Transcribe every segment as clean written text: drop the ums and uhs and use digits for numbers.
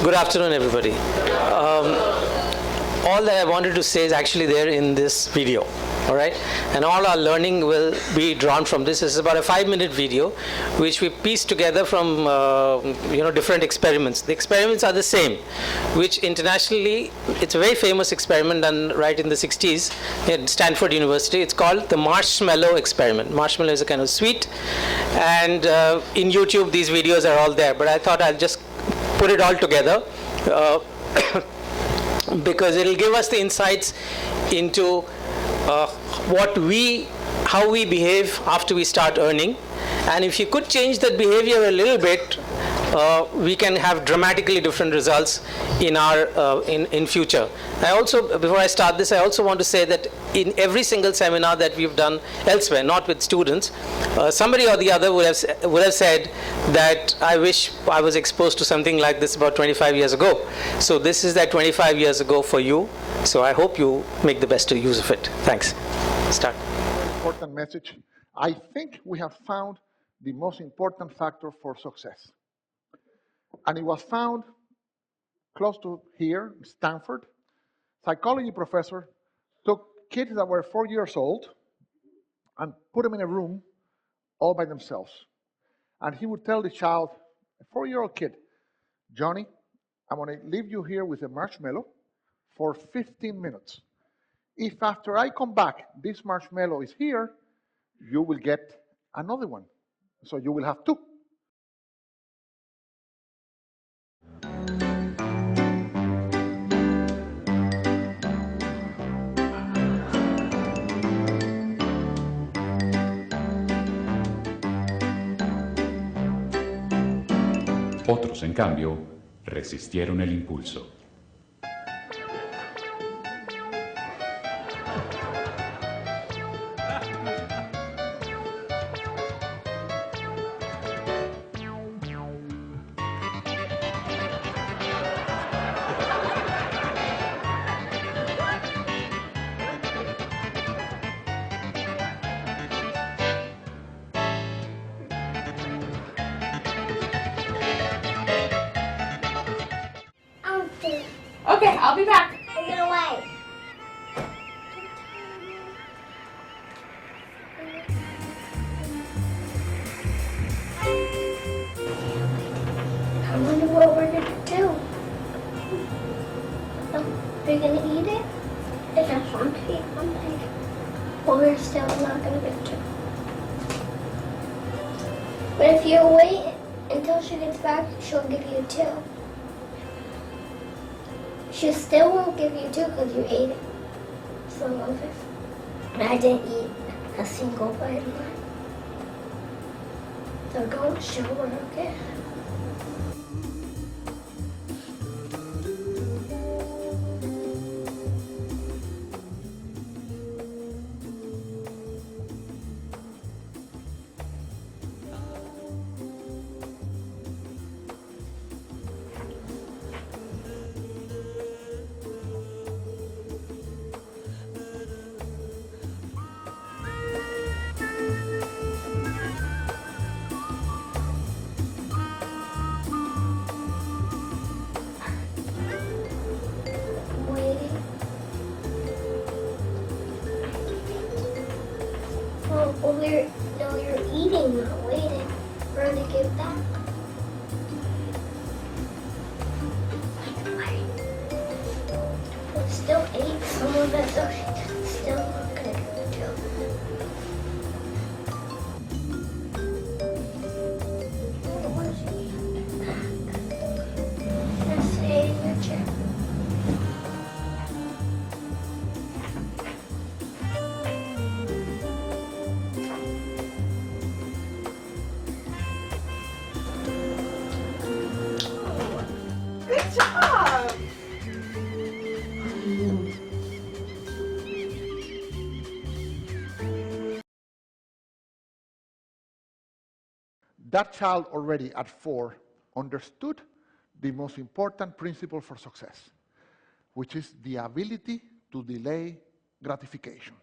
Good afternoon, everybody. All that I wanted to say is actually there in this video, all right? And all our learning will be drawn from this. This is about a 5-minute video, which we pieced together from different experiments. The experiments are the same, which internationally, it's a very famous experiment done right in the 60s at Stanford University. It's called the marshmallow experiment. Marshmallow is a kind of sweet, and in YouTube, these videos are all there. But I thought I'll just put it all together because it'll give us the insights into how we behave after we start earning. And if you could change that behavior a little bit, we can have dramatically different results in our in future. I also, before I start this, I also want to say that in every single seminar that we've done elsewhere, not with students, somebody or the other would have said that I wish I was exposed to something like this about 25 years ago. So this is that 25 years ago for you. So I hope you make the best use of it. Thanks. Start. Important message. I think we have found the most important factor for success. And it was found close to here, Stanford. Psychology professor took kids that were 4 years old and put them in a room all by themselves. And he would tell the child, a 4-year-old kid, Johnny, I'm going to leave you here with a marshmallow for 15 minutes. If after I come back, this marshmallow is here, you will get another one. So you will have 2. Otros, en cambio, resistieron el impulso. Okay, I'll be back. I'm gonna wait. I wonder what we're gonna do. We're gonna eat it? If I want to eat something. Or we're still not gonna get to. But if you wait until she gets back, she'll give you 2. She still won't give you 2 because you ate some of it. And I didn't eat a single bite of mine. So go and show her, okay? Well, you're eating, not waiting for her to give back. We still ate some of it, so she's still not gonna give it to her. Where's she back? Let's stay in your chair. That child already at 4 understood the most important principle for success, which is the ability to delay gratification.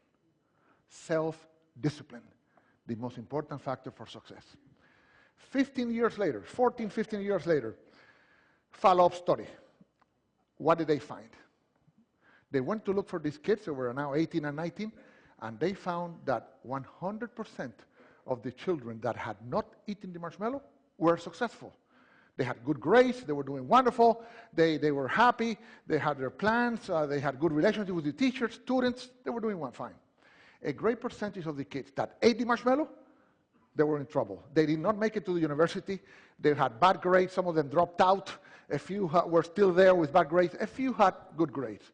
Self-discipline, the most important factor for success. 15 years later, 14, 15 years later, follow-up study. What did they find? They went to look for these kids who were now 18 and 19, and they found that 100% of the children that had not eaten the marshmallow were successful. They had good grades, they were doing wonderful, they were happy, they had their plans, they had good relationships with the teachers, students, they were doing fine. A great percentage of the kids that ate the marshmallow, they were in trouble. They did not make it to the university, they had bad grades, some of them dropped out, a few were still there with bad grades, a few had good grades.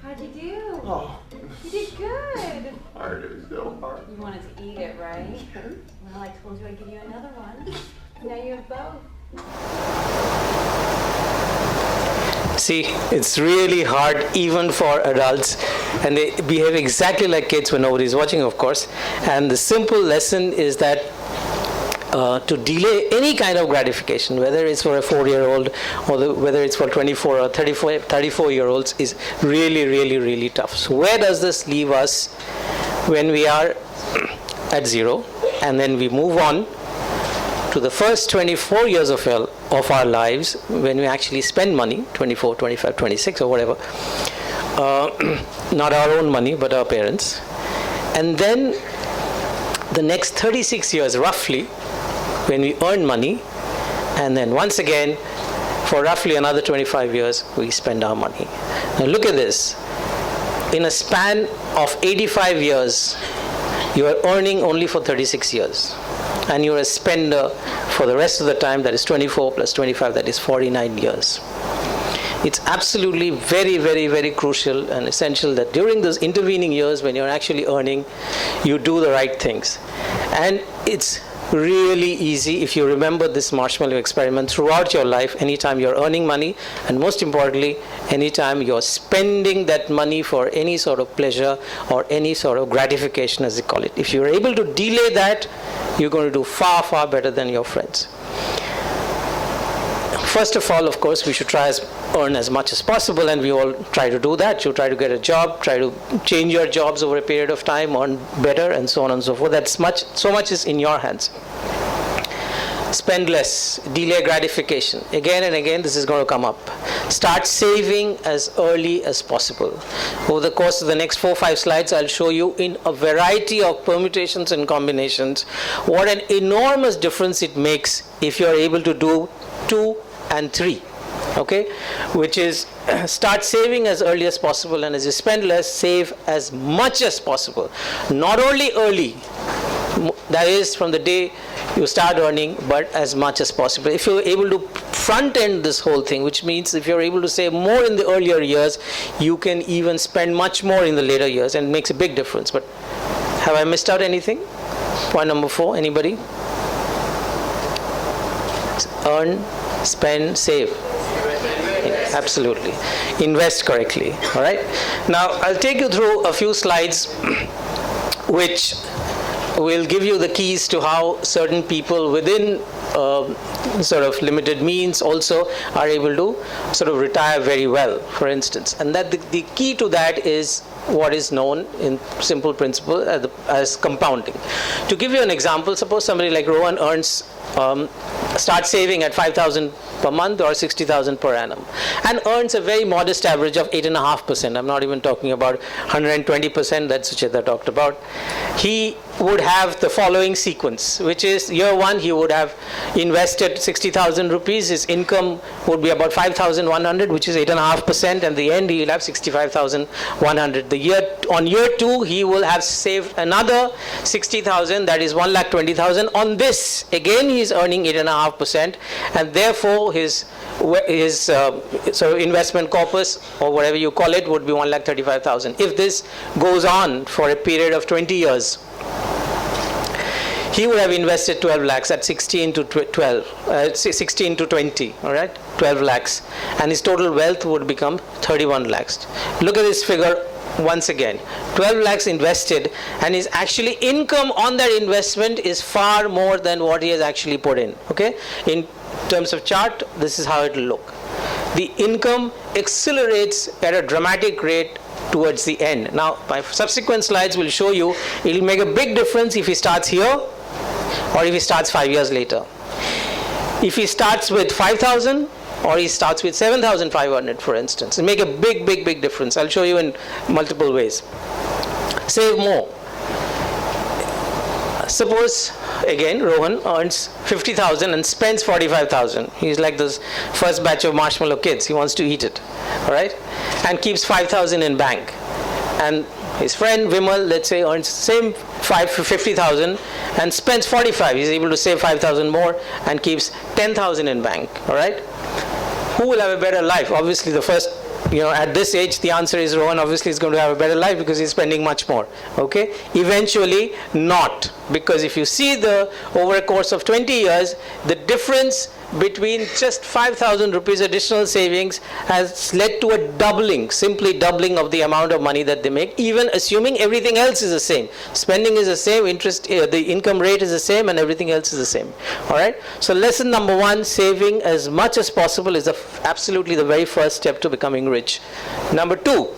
How'd you do? Oh, You did good. hard. It was so hard. You wanted to eat it, right? Well, I told you I'd give you another one. Now you have both. See, it's really hard even for adults, and they behave exactly like kids when nobody's watching, of course. And the simple lesson is that to delay any kind of gratification, whether it's for a 4-year-old or whether it's for 24 or 34-year-olds, is really, really, really tough. So where does this leave us when we are at 0, and then we move on to the first 24 years of our lives when we actually spend money, 24, 25, 26 or whatever, not our own money but our parents, and then the next 36 years roughly when we earn money, and then once again for roughly another 25 years we spend our money. Now look at this. In a span of 85 years you are earning only for 36 years, and you're a spender for the rest of the time, that is 24 plus 25, that is 49 years. It's absolutely very, very, very crucial and essential that during those intervening years when you're actually earning, you do the right things. And it's really easy if you remember this marshmallow experiment throughout your life, anytime you're earning money, and most importantly, anytime you're spending that money for any sort of pleasure or any sort of gratification, as they call it. If you're able to delay that, you're going to do far, far better than your friends. First of all, of course, we should try to earn as much as possible, and we all try to do that. You try to get a job, try to change your jobs over a period of time, earn better, and so on and so forth. So much is in your hands. Spend less, delay gratification. Again and again, this is going to come up. Start saving as early as possible. Over the course of the next 4-5 slides, I'll show you in a variety of permutations and combinations what an enormous difference it makes if you're able to do 2 and 3. Okay, which is start saving as early as possible, and as you spend less, save as much as possible. Not only early, that is from the day you start earning, but as much as possible. If you're able to front end this whole thing, which means if you're able to save more in the earlier years, you can even spend much more in the later years, and it makes a big difference. But have I missed out anything? Point number 4, anybody? Earn, spend, save. Absolutely. Invest correctly. All right. Now I'll take you through a few slides which will give you the keys to how certain people within sort of limited means also are able to sort of retire very well, for instance. And that the key to that is what is known in simple principle as compounding. To give you an example, suppose somebody like Rohan earns, starts saving at 5,000 per month or 60,000 per annum, and earns a very modest average of 8.5%. I'm not even talking about 120% that Sucheta talked about. He would have the following sequence, which is year one, he would have invested 60,000 rupees. His income would be about 5,100, which is 8.5%, and the end he will have 65,100. On year two, he will have saved another 60,000, that is 1,20,000. On this, again, he is earning 8.5%, and therefore his investment corpus, or whatever you call it, would be 1,35,000. If this goes on for a period of 20 years, he would have invested 12 lakhs at 16 to 20, all right, 12 lakhs, and his total wealth would become 31 lakhs. Look at this figure once again. 12 lakhs invested, and his actually income on that investment is far more than what he has actually put in. Okay, in terms of chart, this is how it will look. The income accelerates at a dramatic rate towards the end. Now, my subsequent slides will show you it will make a big difference if he starts here or if he starts 5 years later. If he starts with 5,000 or he starts with 7,500, for instance, it make a big difference. I'll show you in multiple ways. Save more. Suppose again Rohan earns 50,000 and spends 45,000. He's like this first batch of marshmallow kids. He wants to eat it, all right, and keeps 5,000 in bank. And his friend Vimal, let's say, earns same 50,000 and spends 45. He's able to save 5,000 more and keeps 10,000 in bank. All right. Who will have a better life? Obviously, the first. At this age, the answer is Rohan obviously is going to have a better life because he's spending much more. Okay. Eventually, not, because if you see over a course of 20 years, the difference between just 5,000 rupees additional savings has led to a doubling, simply doubling of the amount of money that they make, even assuming everything else is the same. Spending is the same, interest, the income rate is the same, and everything else is the same. All right. So lesson number one, saving as much as possible is absolutely the very first step to becoming rich. Number two,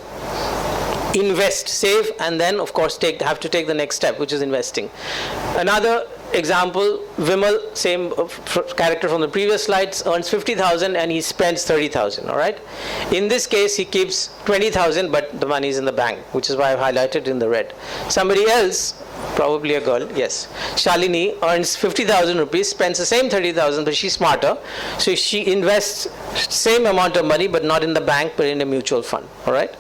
invest, save, and then of course have to take the next step, which is investing. Another example, Vimal, same character from the previous slides, earns 50,000 and he spends 30,000. All right. In this case, he keeps 20,000, but the money is in the bank, which is why I've highlighted in the red. Somebody else, probably a girl, yes, Shalini, earns 50,000 rupees, spends the same 30,000, but she's smarter, so she invests same amount of money, but not in the bank, but in a mutual fund. All right.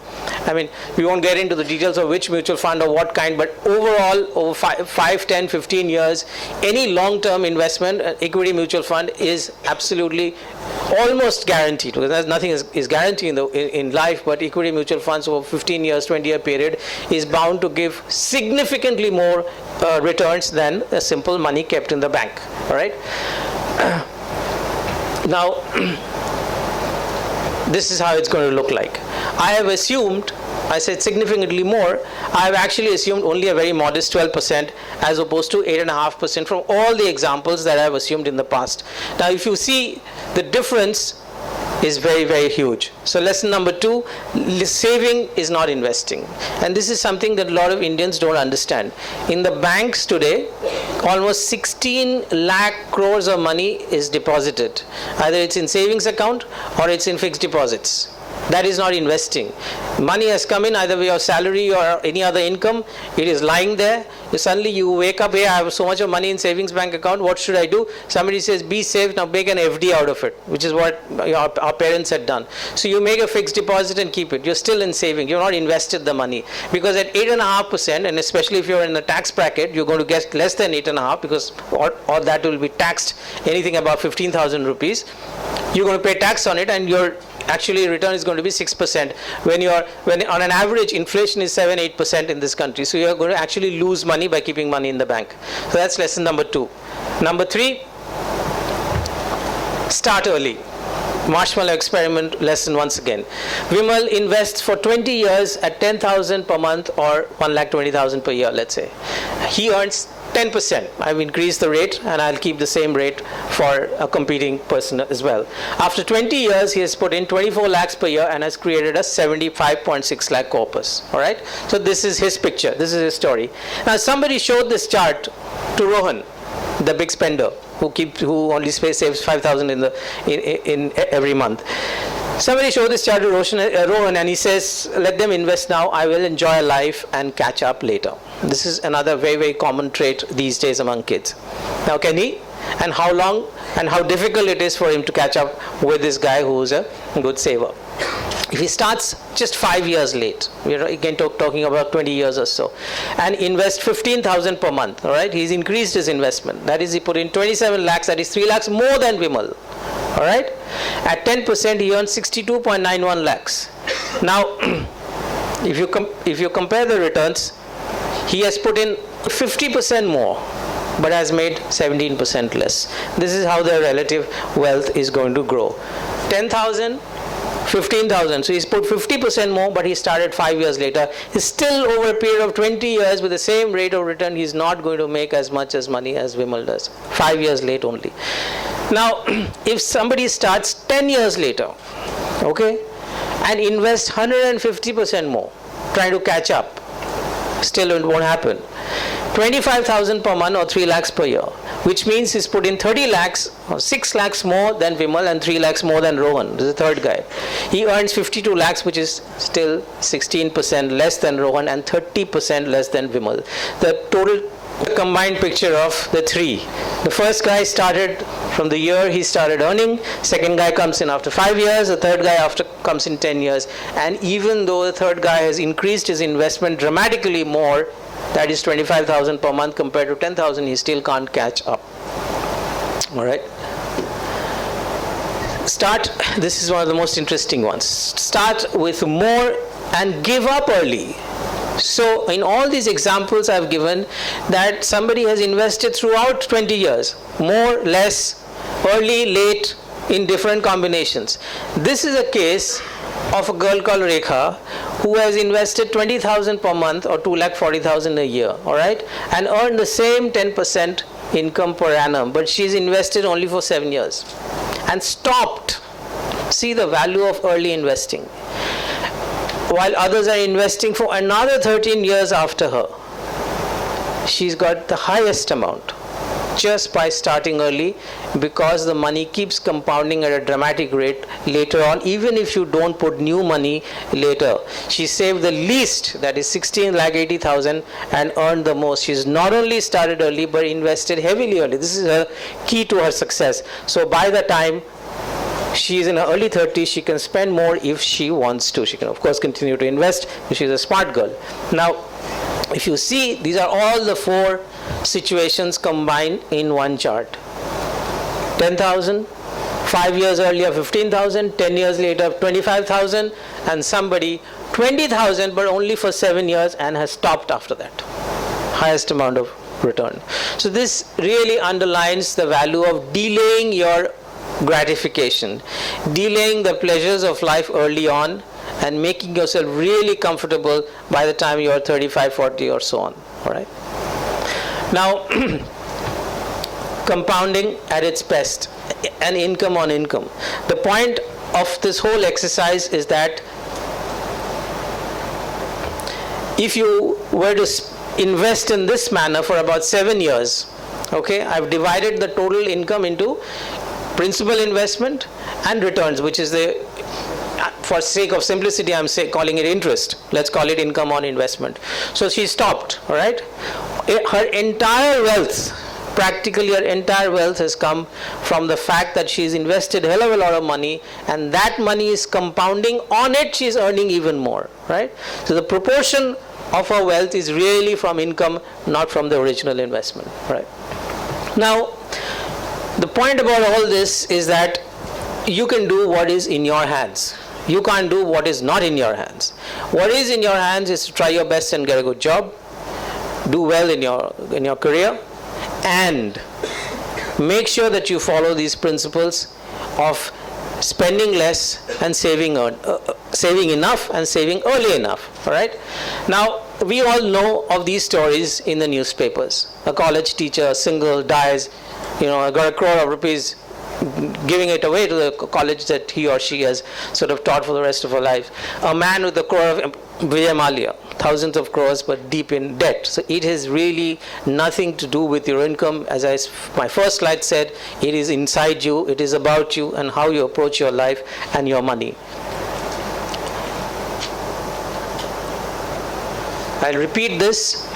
I mean, we won't get into the details of which mutual fund or what kind, but overall, over 5, 10, 15 years, any long-term investment, equity mutual fund is absolutely almost guaranteed, because nothing is guaranteed in life, but equity mutual funds over 15 years, 20-year period is bound to give significantly more returns than a simple money kept in the bank. All right. Now, this is how it's going to look like. I have assumed, I said significantly more, I have actually assumed only a very modest 12% as opposed to 8.5% from all the examples that I have assumed in the past. Now if you see, the difference is very huge. So lesson number two, saving is not investing. And this is something that a lot of Indians don't understand. In the banks today, almost 16 lakh crores of money is deposited. Either it's in savings account or it's in fixed deposits. That is not investing. Money has come in either way of salary or any other income. It is lying there. Suddenly you wake up, hey, I have so much of money in savings bank account. What should I do? Somebody says, be safe, now make an FD out of it, which is what our parents had done. So you make a fixed deposit and keep it. You're still in saving. You're not invested the money. Because at 8.5%, and especially if you're in the tax bracket, you're going to get less than 8.5%, because or that will be taxed anything above 15,000 rupees. You're going to pay tax on it, and your actually return is going to be 6%. When on an average inflation is 7-8% in this country, so you're going to actually lose money by keeping money in the bank. So that's lesson number two. Number three, start early. Marshmallow experiment lesson once again. Vimal invests for 20 years at 10,000 per month or 1,20,000 per year, let's say. He earns 10%. I've increased the rate and I'll keep the same rate for a competing person as well. After 20 years, he has put in 24 lakhs per year and has created a 75.6 lakh corpus. All right. So this is his picture. This is his story. Now somebody showed this chart to Rohan, the big spender who only saves 5,000 in every month. Somebody showed this chart to Rohan and he says, let them invest now, I will enjoy life and catch up later. This is another very, very common trait these days among kids. Now can he? And how long and how difficult it is for him to catch up with this guy who is a good saver. If he starts just 5 years late, we're again talking about 20 years or so, and invest 15,000 per month, all right, he's increased his investment. That is, he put in 27 lakhs, that is 3 lakhs more than Vimal. All right, at 10% he earns 62.91 lakhs. Now, if you compare the returns, he has put in 50% more, but has made 17% less. This is how the relative wealth is going to grow. 10,000, 15,000. So he's put 50% more, but he started 5 years later. He's still over a period of 20 years with the same rate of return. He's not going to make as much as money as Vimal does. 5 years late only. Now, if somebody starts 10 years later, okay, and invests 150% more, trying to catch up, still it won't happen. 25,000 per month or 3 lakhs per year, which means he's put in 30 lakhs or 6 lakhs more than Vimal and 3 lakhs more than Rohan. This is the third guy. He earns 52 lakhs, which is still 16% less than Rohan and 30% less than Vimal. The total combined picture of the three. The first guy started from the year he started earning, second guy comes in after 5 years, the third guy comes in 10 years. And even though the third guy has increased his investment dramatically more, that is 25,000 per month compared to 10,000, he still can't catch up. All right. This is one of the most interesting ones. Start with more and give up early. So in all these examples I've given, that somebody has invested throughout 20 years, more, less, early, late, in different combinations. This is a case of a girl called Rekha who has invested 20,000 per month or 2,40,000 a year, all right, and earned the same 10% income per annum, but she's invested only for 7 years and stopped. See the value of early investing. While others are investing for another 13 years after her, she's got the highest amount just by starting early, because the money keeps compounding at a dramatic rate later on, even if you don't put new money later. She saved the least, that is 16,80,000, and earned the most. She's not only started early but invested heavily early. This is her key to her success. So by the time she's in her early 30s, she can spend more if she wants to. She can of course continue to invest if she's a smart girl. Now, if you see, these are all the 4 situations combined in one chart. 10,000, 5 years earlier 15,000, 10 years later 25,000, and somebody 20,000 but only for 7 years and has stopped after that. Highest amount of return. So this really underlines the value of delaying your gratification, delaying the pleasures of life early on, and making yourself really comfortable by the time you are 35, 40 or so on. All right. Now, compounding at its best, and income on income. The point of this whole exercise is that if you were to invest in this manner for about 7 years, okay, I've divided the total income into principal investment and returns, which is for sake of simplicity, I'm calling it interest. Let's call it income on investment. So she stopped, all right? Her entire wealth, practically her entire wealth, has come from the fact that she's invested a hell of a lot of money, and that money is compounding. On it, she's earning even more, right? So the proportion of her wealth is really from income, not from the original investment, right? Now, the point about all this is that you can do what is in your hands. You can't do what is not in your hands. What is in your hands is to try your best and get a good job, do well in your career, and make sure that you follow these principles of spending less and saving saving enough and saving early enough, all right? Now, we all know of these stories in the newspapers. A college teacher, single, dies, got 1 crore of rupees, giving it away to the college that he or she has sort of taught for the rest of her life. A man with 1 crore of Vijay Mallya, thousands of crores but deep in debt. So it has really nothing to do with your income. As my first slide said, it is inside you, it is about you and how you approach your life and your money. I'll repeat this.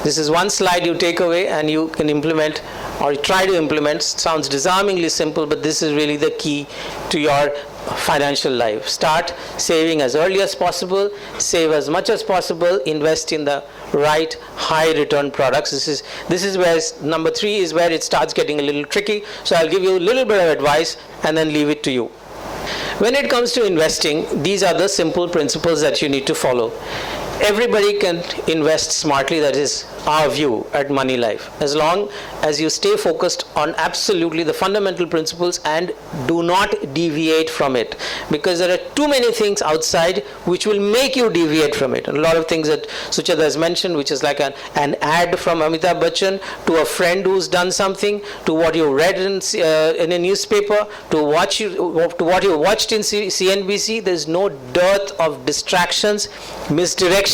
This is one slide you take away and you can implement, or you try to implement. Sounds disarmingly simple, but this is really the key to your financial life. Start saving as early as possible, save as much as possible, invest in the right high return products. This is where number 3 is where it starts getting a little tricky. So I'll give you a little bit of advice and then leave it to you. When it comes to investing, these are the simple principles that you need to follow. Everybody can invest smartly, that is our view at Moneylife, as long as you stay focused on absolutely the fundamental principles and do not deviate from it, because there are too many things outside which will make you deviate from it. And a lot of things that Sucheta has mentioned, which is like an ad from Amitabh Bachchan, to a friend who's done something, to what you read in a newspaper, to what you watched in CNBC. There's no dearth of distractions, misdirections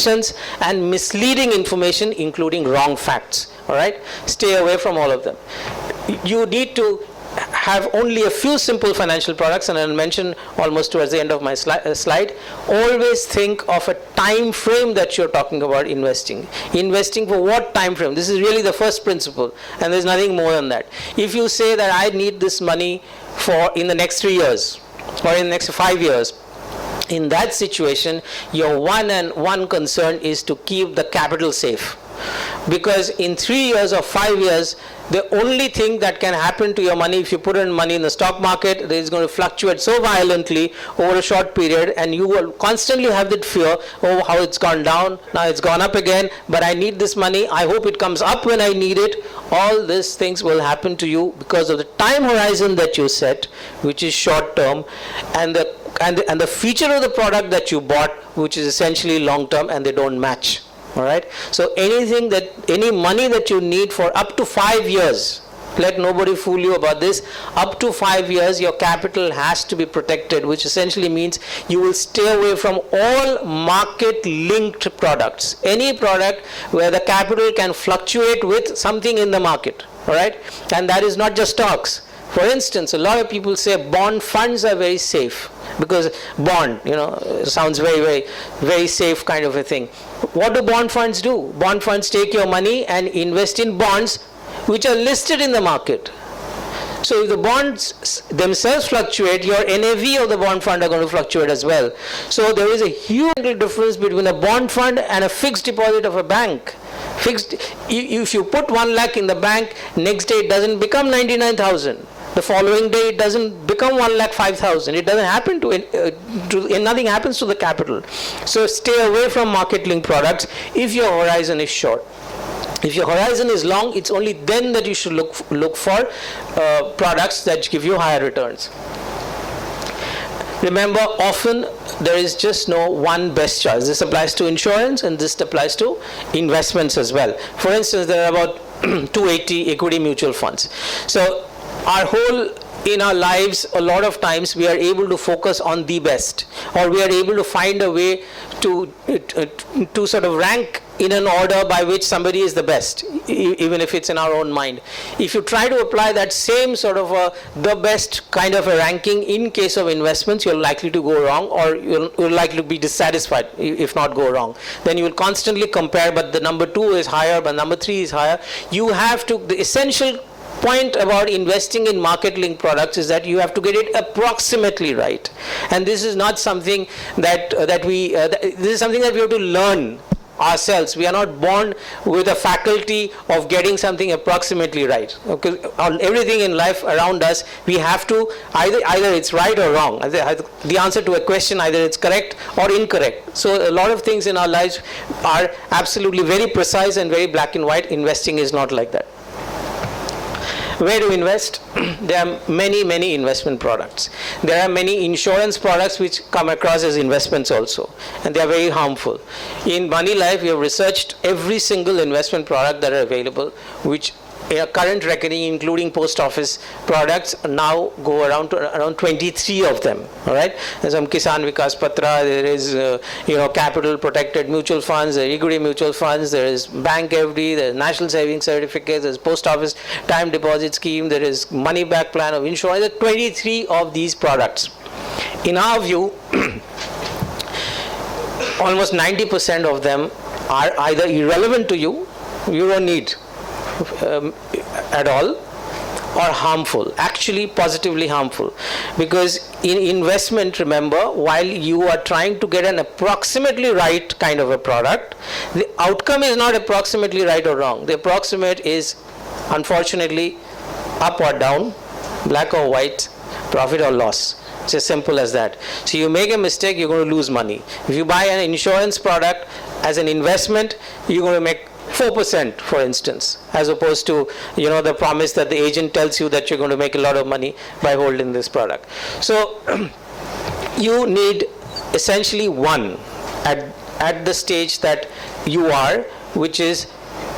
and misleading information, including wrong facts. All right, stay away from all of them. You need to have only a few simple financial products, and I'll mention almost towards the end of my slide. Always think of a time frame that you're talking about investing. Investing for what time frame? This is really the first principle, and there's nothing more than that. If you say that I need this money for in the next 3 years or in the next 5 years, in that situation, your one concern is to keep the capital safe. Because in 3 years or 5 years, the only thing that can happen to your money, if you put in money in the stock market, it is going to fluctuate so violently over a short period, and you will constantly have that fear, oh, how it's gone down, now it's gone up again, but I need this money, I hope it comes up when I need it. All these things will happen to you because of the time horizon that you set, which is short term, and the feature of the product that you bought, which is essentially long term, and they don't match. All right. So any money that you need for up to 5 years, let nobody fool you about this. Up to 5 years, your capital has to be protected, which essentially means you will stay away from all market-linked products. Any product where the capital can fluctuate with something in the market. All right. And that is not just stocks. For instance, a lot of people say bond funds are very safe because bond, sounds very, very, very safe kind of a thing. What do bond funds do? Bond funds take your money and invest in bonds which are listed in the market. So if the bonds themselves fluctuate, your NAV of the bond fund are going to fluctuate as well. So there is a huge difference between a bond fund and a fixed deposit of a bank. Fixed, if you put 1 lakh in the bank, next day it doesn't become 99,000. The following day it doesn't become 1,05,000. It doesn't happen nothing happens to the capital. So stay away from market linked products if your horizon is short. If your horizon is long, it's only then that you should look for products that give you higher returns. Remember, often there is just no one best choice. This applies to insurance and this applies to investments as well. For instance, there are about 280 equity mutual funds. So in our lives, a lot of times we are able to focus on the best, or we are able to find a way to sort of rank in an order by which somebody is the best, even if it's in our own mind. If you try to apply that same sort of the best kind of a ranking in case of investments, you're likely to go wrong, or you're likely to be dissatisfied, if not go wrong. Then you will constantly compare, but the number 2 is higher, but number 3 is higher. The essential point about investing in market linked products is that you have to get it approximately right, and this is not something this is something that we have to learn ourselves. We are not born with a faculty of getting something approximately right. Okay, on everything in life around us, we have to either it's right or wrong. The answer to a question, either it's correct or incorrect. So a lot of things in our lives are absolutely very precise and very black and white. Investing is not like that. Where to invest? There are many investment products. There are many insurance products which come across as investments also, and they are very harmful. In Moneylife, we have researched every single investment product that are available, which current reckoning, including post office products, now go around 23 of them. All right, there's some Kisan Vikas Patra. There is capital protected mutual funds, there are equity mutual funds. There is bank FD. There is national savings certificates. There is post office time deposit scheme. There is money back plan of insurance. There are 23 of these products. In our view, almost 90% of them are either irrelevant to you, you don't need at all, or harmful, actually positively harmful. Because in investment, remember, while you are trying to get an approximately right kind of a product, the outcome is not approximately right or wrong. The approximate is, unfortunately, up or down, black or white, profit or loss. It's as simple as that. So you make a mistake, you're going to lose money. If you buy an insurance product as an investment, you're going to make 4%, for instance, as opposed to the promise that the agent tells you that you're going to make a lot of money by holding this product. So you need essentially one at the stage that you are, which is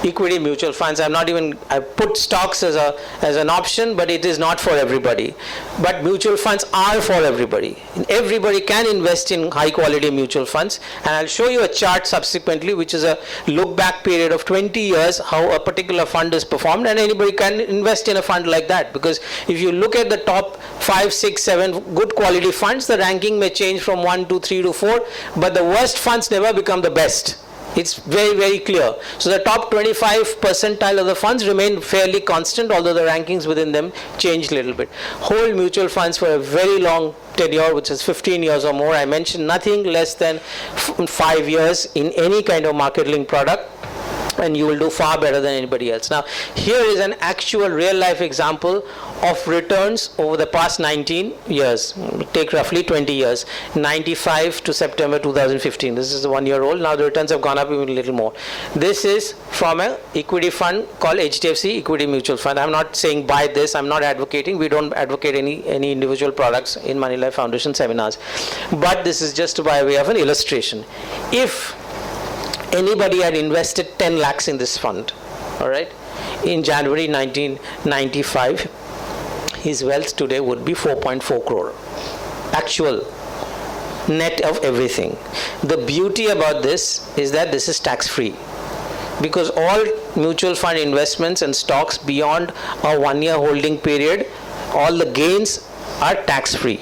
equity mutual funds. I put stocks as an option, but it is not for everybody. But mutual funds are for everybody. Everybody can invest in high quality mutual funds, and I'll show you a chart subsequently, which is a look back period of 20 years, how a particular fund is performed, and anybody can invest in a fund like that. Because if you look at the top 5, 6, 7 good quality funds, the ranking may change from 1 to 3 to 4, but the worst funds never become the best. It's very clear. So the top 25 percentile of the funds remain fairly constant, although the rankings within them change a little bit. Hold mutual funds for a very long tenure, which is 15 years or more. I mentioned nothing less than 5 years in any kind of market linked product, and you will do far better than anybody else. Now, here is an actual real life example of returns over the past 19 years. Take roughly 20 years, 95 to September 2015. This is the 1 year old. Now the returns have gone up even a little more. This is from an equity fund called HDFC Equity Mutual Fund. I'm not saying buy this. I'm not advocating. We don't advocate any individual products in Moneylife Foundation seminars. But this is just by way of an illustration. If anybody had invested 10 lakhs in this fund, all right, in January 1995, his wealth today would be 4.4 crore. Actual net of everything. The beauty about this is that this is tax free, because all mutual fund investments and stocks beyond a 1 year holding period, all the gains are tax free.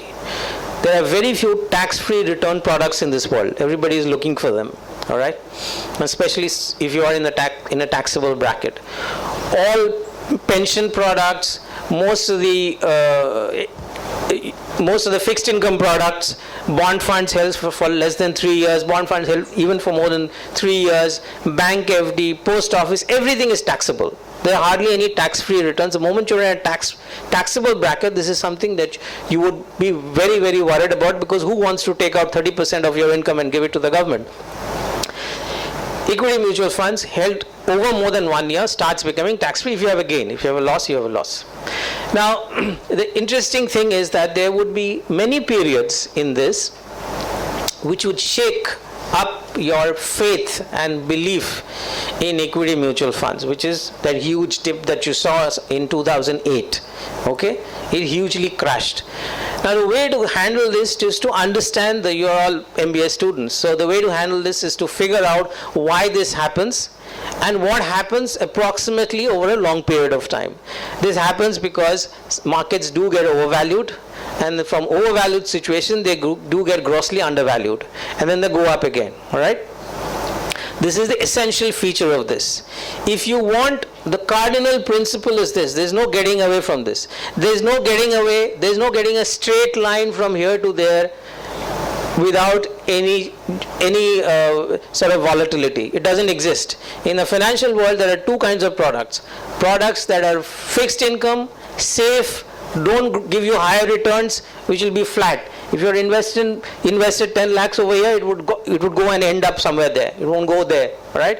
There are very few tax free return products in this world. Everybody is looking for them. All right, especially if you are in a taxable bracket. All pension products, most of the fixed income products, bond funds held for less than 3 years, bond funds held even for more than 3 years, bank FD, post office, everything is taxable. There are hardly any tax-free returns. The moment you're in a taxable bracket, this is something that you would be very worried about, because who wants to take out 30% of your income and give it to the government? Equity mutual funds held over more than 1 year starts becoming tax-free. If you have a gain, if you have a loss, you have a loss. Now, the interesting thing is that there would be many periods in this which would shake up your faith and belief in equity mutual funds, which is that huge dip that you saw in 2008. Okay, it hugely crashed. Now the way to handle this is to understand that you're all MBA students. So the way to handle this is to figure out why this happens and what happens approximately over a long period of time. This happens because markets do get overvalued, and from overvalued situation they do get grossly undervalued, and then they go up again. All right. This is the essential feature of this. If you want, the cardinal principle is this. There's no getting away from this. There's no getting away. There's no getting a straight line from here to there without any sort of volatility. It doesn't exist. In the financial world, there are two kinds of products. Products that are fixed income, safe, don't give you higher returns, which will be flat. If you're invested 10 lakhs over here, it would go and end up somewhere there. It won't go there, right?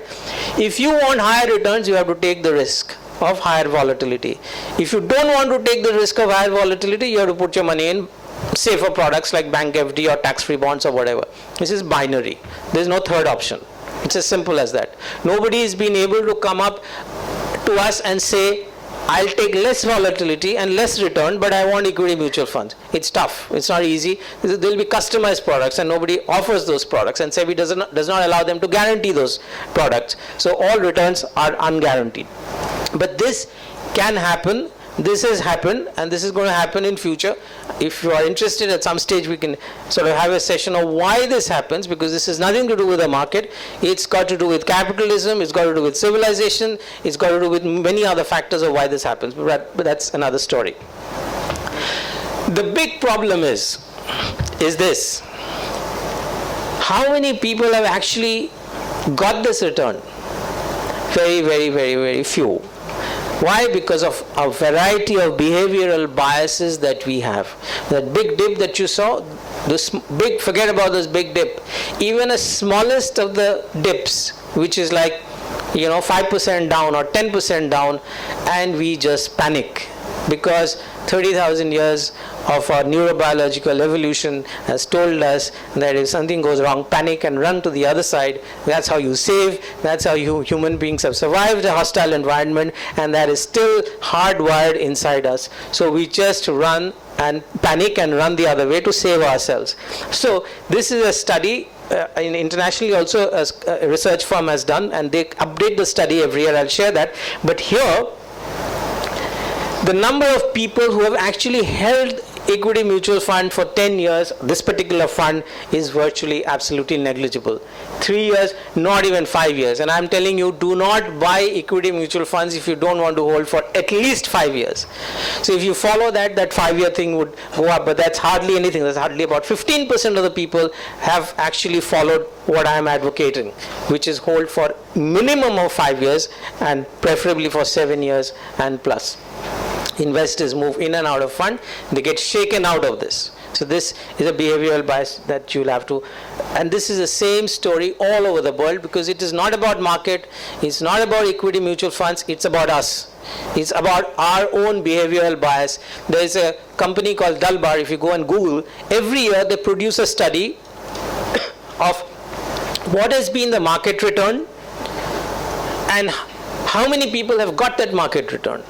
If you want higher returns, you have to take the risk. of higher volatility. If you don't want to take the risk of higher volatility, you have to put your money in safer products like bank FD or tax-free bonds or whatever. This is binary. There is no third option. It's as simple as that. Nobody has been able to come up to us and say, I'll take less volatility and less return, but I want equity mutual funds. It's tough. It's not easy. There will be customized products, and nobody offers those products, and SEBI does not allow them to guarantee those products. So all returns are unguaranteed. But this can happen. This has happened, and this is going to happen in future. If you are interested, at some stage we can sort of have a session of why this happens, because this has nothing to do with the market. It's got to do with capitalism, it's got to do with civilization, it's got to do with many other factors of why this happens, but that's another story. The big problem is this: how many people have actually got this return? Very, very, very, very few. Why? Because of a variety of behavioral biases that we have. That big dip that you saw, forget about this big dip. Even a smallest of the dips, which is like 5% down or 10% down, and we just panic, because 30,000 years of our neurobiological evolution has told us that if something goes wrong, panic and run to the other side. That's how you save. That's how human beings have survived a hostile environment, and that is still hardwired inside us. So we just run and panic and run the other way to save ourselves. So this is a study internationally also a research firm has done, and they update the study every year. I'll share that. But here, the number of people who have actually held equity mutual fund for 10 years, this particular fund, is virtually absolutely negligible. 3 years, not even 5 years. And I'm telling you, do not buy equity mutual funds if you don't want to hold for at least 5 years. So if you follow that 5-year thing would go up, but that's hardly anything. That's hardly about 15% of the people have actually followed what I'm advocating, which is hold for minimum of 5 years and preferably for 7 years and plus. Investors move in and out of fund, they get shaken out of this. So this is a behavioral bias that you'll have to, and this is the same story all over the world, because it is not about market, it's not about equity mutual funds, it's about us. It's about our own behavioral bias. There is a company called Dalbar, if you go and Google, every year they produce a study of what has been the market return and how many people have got that market return.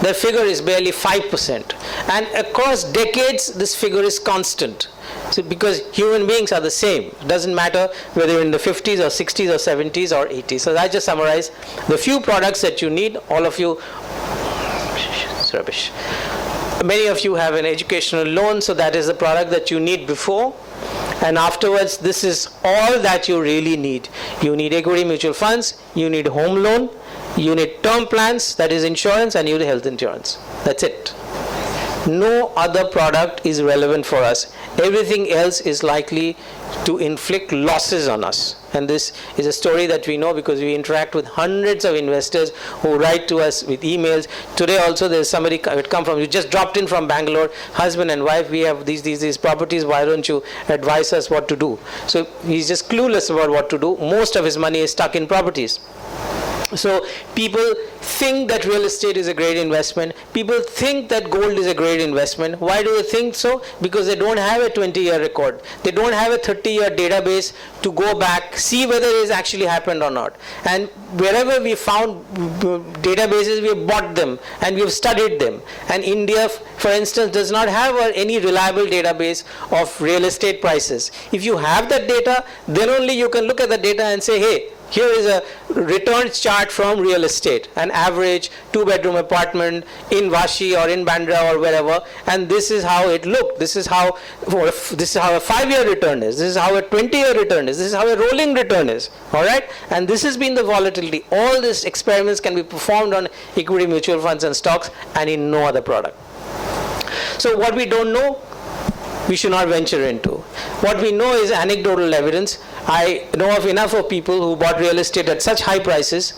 The figure is barely 5%, and across decades this figure is constant. So because human beings are the same, it doesn't matter whether you're in the 50s or 60s or 70s or 80s. So I just summarize the few products that you need. All of you, it's rubbish. Many of you have an educational loan, so that is the product that you need before. And afterwards, this is all that you really need. You need equity mutual funds, you need home loan, you need term plans, that is insurance, and you need health insurance. That's it. No other product is relevant for us. Everything else is likely to inflict losses on us. And this is a story that we know because we interact with hundreds of investors who write to us with emails. Today also there's somebody who just dropped in from Bangalore, husband and wife, we have these properties, why don't you advise us what to do? So he's just clueless about what to do. Most of his money is stuck in properties. So people think that real estate is a great investment. People think that gold is a great investment. Why do they think so? Because they don't have a 20-year record. They don't have a 30-year database to go back, see whether it has actually happened or not. And wherever we found databases, we have bought them and we have studied them. And India, for instance, does not have any reliable database of real estate prices. If you have that data, then only you can look at the data and say, hey, here is a returns chart from real estate, an average 2-bedroom apartment in Vashi or in Bandra or wherever, and this is how it looked. This is how a 5-year return is. This is how a 20-year return is. This is how a rolling return is. All right, and this has been the volatility. All these experiments can be performed on equity mutual funds and stocks, and in no other product. So what we don't know, we should not venture into. What we know is anecdotal evidence. I know of enough of people who bought real estate at such high prices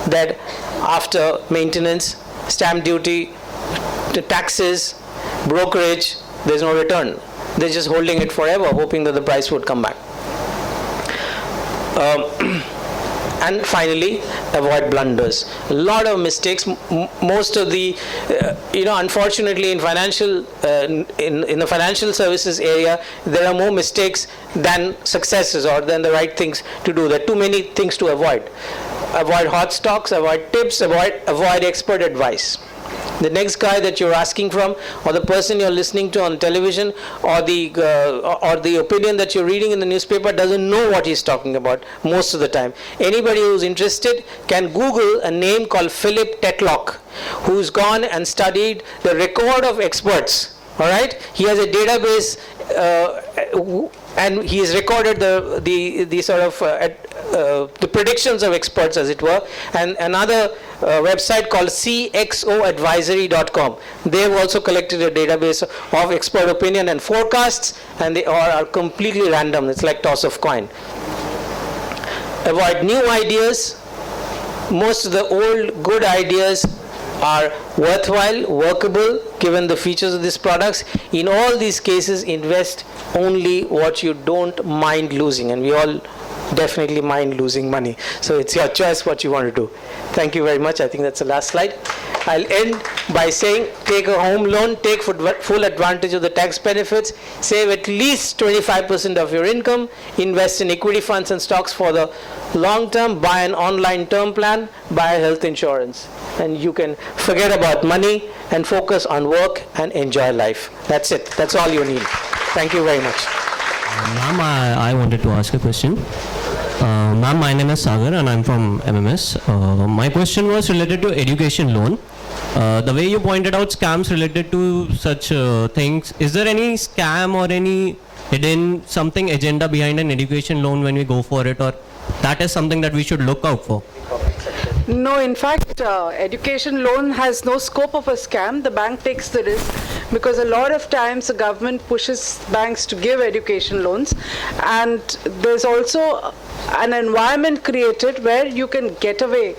that after maintenance, stamp duty, taxes, brokerage, there's no return. They're just holding it forever, hoping that the price would come back. And finally, avoid blunders. A lot of mistakes. Most of the, unfortunately, in in the financial services area, there are more mistakes than successes or than the right things to do. There are too many things to avoid. Avoid hot stocks. Avoid tips. Avoid expert advice. The next guy that you're asking from, or the person you're listening to on television, or the opinion that you're reading in the newspaper doesn't know what he's talking about most of the time. Anybody who's interested can Google a name called Philip Tetlock, who's gone and studied the record of experts. All right, he has a database, and he has recorded the sort of the predictions of experts, as it were. And another website called cxoadvisory.com. They have also collected a database of expert opinion and forecasts, and they are completely random. It's like toss of coin. Avoid new ideas. Most of the old good ideas are worthwhile, workable, given the features of these products. In all these cases, invest only what you don't mind losing, and we all definitely mind losing money. So it's your choice what you want to do. Thank you very much. I think that's the last slide. I'll end by saying, take a home loan, take full advantage of the tax benefits, save at least 25% of your income, invest in equity funds and stocks for the long term, buy an online term plan, buy health insurance, and you can forget about money and focus on work and enjoy life. That's it. That's all you need. Thank you very much. Ma'am, I wanted to ask a question. Ma'am, my name is Sagar and I'm from MMS. My question was related to education loan. The way you pointed out scams related to such things, is there any scam or any hidden something agenda behind an education loan when we go for it, or that is something that we should look out for? No, in fact, education loan has no scope of a scam. The bank takes the risk because a lot of times the government pushes banks to give education loans, and there's also an environment created where you can get away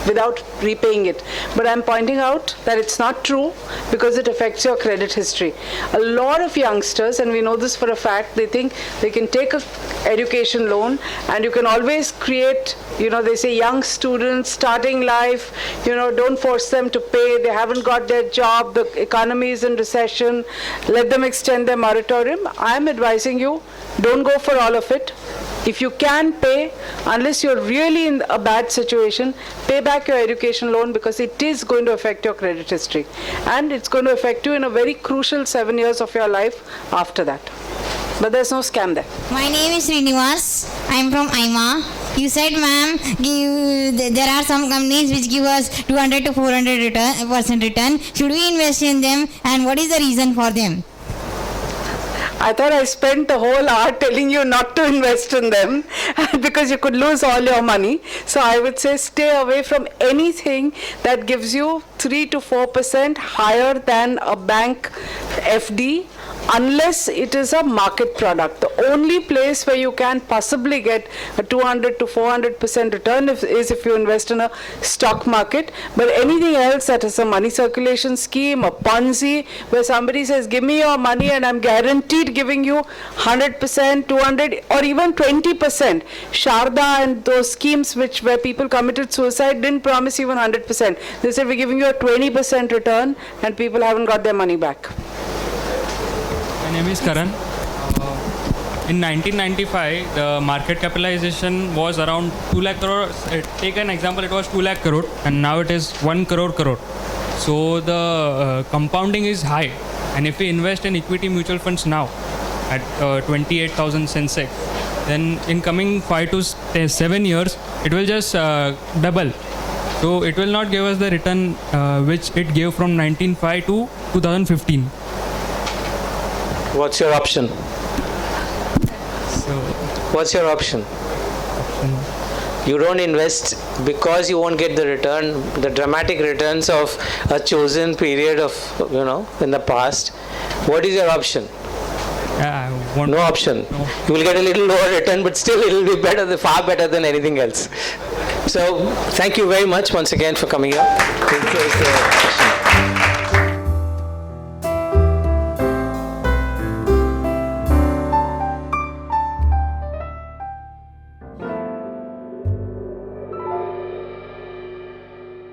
without repaying it. But I'm pointing out that it's not true because it affects your credit history. A lot of youngsters, and we know this for a fact, they think they can take an education loan and you can always create, they say young students starting life, don't force them to pay, they haven't got their job, the economy is in recession, let them extend their moratorium. I'm advising you, don't go for all of it. If you can pay, unless you're really in a bad situation, pay back your education loan because it is going to affect your credit history. And it's going to affect you in a very crucial 7 years of your life after that. But there's no scam there. My name is Srinivas. I'm from IMA. You said, ma'am, there are some companies which give us 200 to 400% return. Should we invest in them, and what is the reason for them? I thought I spent the whole hour telling you not to invest in them because you could lose all your money. So I would say stay away from anything that gives you 3 to 4% higher than a bank FD, unless it is a market product. The only place where you can possibly get a 200 to 400% return is if you invest in a stock market. But anything else that is a money circulation scheme, a Ponzi, where somebody says, give me your money and I'm guaranteed giving you 100%, 200 or even 20%. Sharda and those schemes where people committed suicide didn't promise even 100%. They said, we're giving you a 20% return, and people haven't got their money back. My name is Karan. In 1995, the market capitalization was around 2 lakh crore. Take an example, it was 2 lakh crore, and now it is 1 crore. So the compounding is high. And if we invest in equity mutual funds now at 28,000 Sensex, then in coming 5 to 7 years, it will just double. So it will not give us the return which it gave from 1995 to 2015. What's your option? What's your option? You don't invest because you won't get the return, the dramatic returns of a chosen period of, in the past. What is your option? No option. No. You will get a little lower return, but still it will be better, far better than anything else. So, thank you very much once again for coming up.